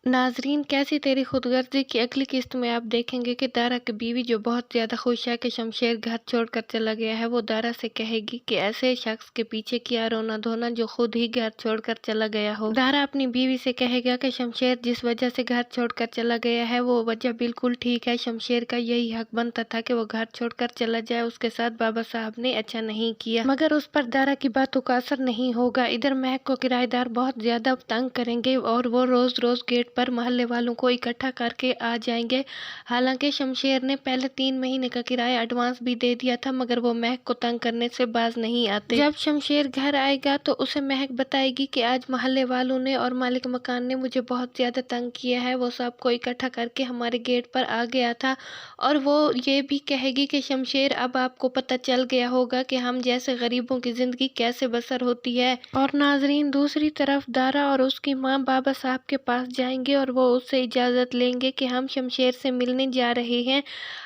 नाजरीन, कैसी तेरी खुदगर्जी की अगली किस्त में आप देखेंगे कि दारा की बीवी जो बहुत ज्यादा खुश है कि शमशेर घर छोड़कर चला गया है, वो दारा से कहेगी कि ऐसे शख्स के पीछे किया रोना धोना जो खुद ही घर छोड़कर चला गया हो। दारा अपनी बीवी से कहेगा कि शमशेर जिस वजह से घर छोड़कर चला गया है वो वजह बिल्कुल ठीक है। शमशेर का यही हक बनता था कि वो घर छोड़कर चला जाए, उसके साथ बाबा साहब ने अच्छा नहीं किया। मगर उस पर दारा की बातों का असर नहीं होगा। इधर महक को किराएदार बहुत ज्यादा तंग करेंगे और वो रोज रोज गेट पर मोहल्ले वालों को इकट्ठा करके आ जाएंगे। हालांकि शमशेर ने पहले 3 महीने का किराया एडवांस भी दे दिया था, मगर वो महक को तंग करने से बाज नहीं आते। जब शमशेर घर आएगा तो उसे महक बताएगी कि आज मोहल्ले वालों ने और मालिक मकान ने मुझे बहुत ज्यादा तंग किया है, वो सबको इकट्ठा करके हमारे गेट पर आ गया था। और वो ये भी कहेगी कि शमशेर अब आपको पता चल गया होगा कि हम जैसे गरीबों की जिंदगी कैसे बसर होती है। और नाजरीन, दूसरी तरफ दारा और उसकी माँ बाबा साहब के पास जाएंगे और वो उससे इजाज़त लेंगे कि हम शमशेर से मिलने जा रहे हैं,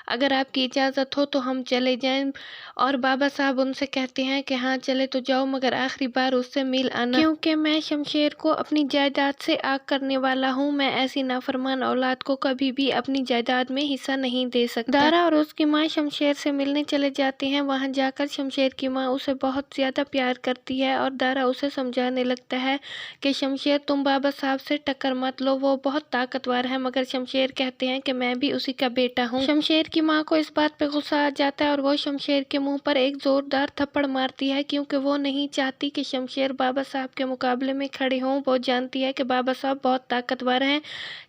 अगर आपकी इजाज़त हो तो हम चले जाएं। और बाबा साहब उनसे कहते हैं कि हाँ चले तो जाओ, मगर आखिरी बार उससे मिल आना, क्योंकि मैं शमशेर को अपनी जायदाद से आग करने वाला हूँ। मैं ऐसी नाफरमान औलाद को कभी भी अपनी जायदाद में हिस्सा नहीं दे सकता। दारा और उसकी माँ शमशेर से मिलने चले जाते हैं। वहाँ जाकर शमशेर की माँ उसे बहुत ज़्यादा प्यार करती है और दारा उसे समझाने लगता है कि शमशेर तुम बाबा साहब से टक्कर मत लो, वो बहुत ताकतवर है। मगर शमशेर कहते हैं कि मैं भी उसी का बेटा हूँ। शमशेर की माँ को इस बात पे गुस्सा आ जाता है और वो शमशेर के मुंह पर एक जोरदार थप्पड़ मारती है, क्योंकि वो नहीं चाहती कि शमशेर बाबा साहब के मुकाबले में खड़े हों। वो जानती है कि बाबा साहब बहुत ताकतवर हैं।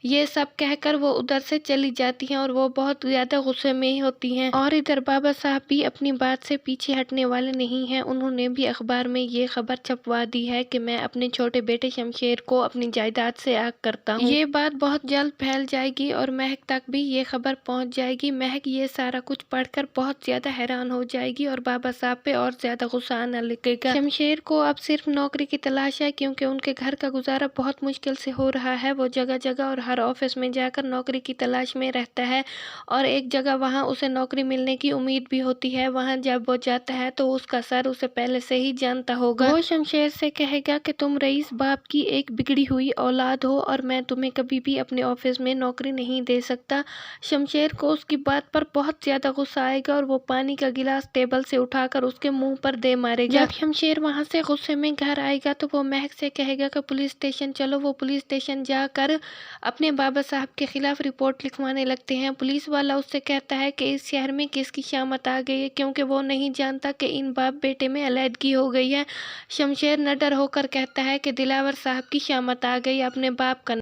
ये सब कहकर वो उधर से चली जाती हैं और वो बहुत ज्यादा गुस्से में होती हैं। और इधर बाबा साहब भी अपनी बात से पीछे हटने वाले नहीं हैं। उन्होंने भी अखबार में ये खबर छपवा दी है कि मैं अपने छोटे बेटे शमशेर को अपनी जायदाद से आग करता हूँ। ये बात बहुत जल्द फैल जाएगी और महक तक भी ये खबर पहुंच जाएगी। महक ये सारा कुछ पढ़कर बहुत ज्यादा हैरान हो जाएगी और बाबा साहब पे और ज्यादा गुस्सा आने लगेगा। शमशेर को अब सिर्फ नौकरी की तलाश है, क्योंकि उनके घर का गुजारा बहुत मुश्किल से हो रहा है। वो जगह जगह और हर ऑफिस में जाकर नौकरी की तलाश में रहता है और एक जगह वहाँ उसे नौकरी मिलने की उम्मीद भी होती है। वहाँ जब वो जाता है तो उसका सर उसे पहले से ही जानता होगा। वो शमशेर से कहेगा कि तुम रईस बाप की एक बिगड़ी हुई औलाद हो और मैं तुम्हें कभी भी अपने ऑफिस में नौकरी नहीं दे सकता। शमशेर को उसकी बात पर बहुत ज्यादा गुस्सा आएगा और वो पानी का गिलास टेबल से उठाकर उसके मुंह पर दे मारेगा। जब शमशेर वहां से गुस्से में घर आएगा तो वो महक से कहेगा कि पुलिस स्टेशन चलो। वो पुलिस स्टेशन जाकर अपने बाबा साहब के खिलाफ रिपोर्ट लिखवाने लगते हैं। पुलिस वाला उससे कहता है कि इस शहर में किसकी शामत आ गई है, क्योंकि वो नहीं जानता कि इन बाप बेटे में अलहदगी हो गई है। शमशेर निडर होकर कहता है कि दिलावर साहब की शामत आ गई, अपने बाप का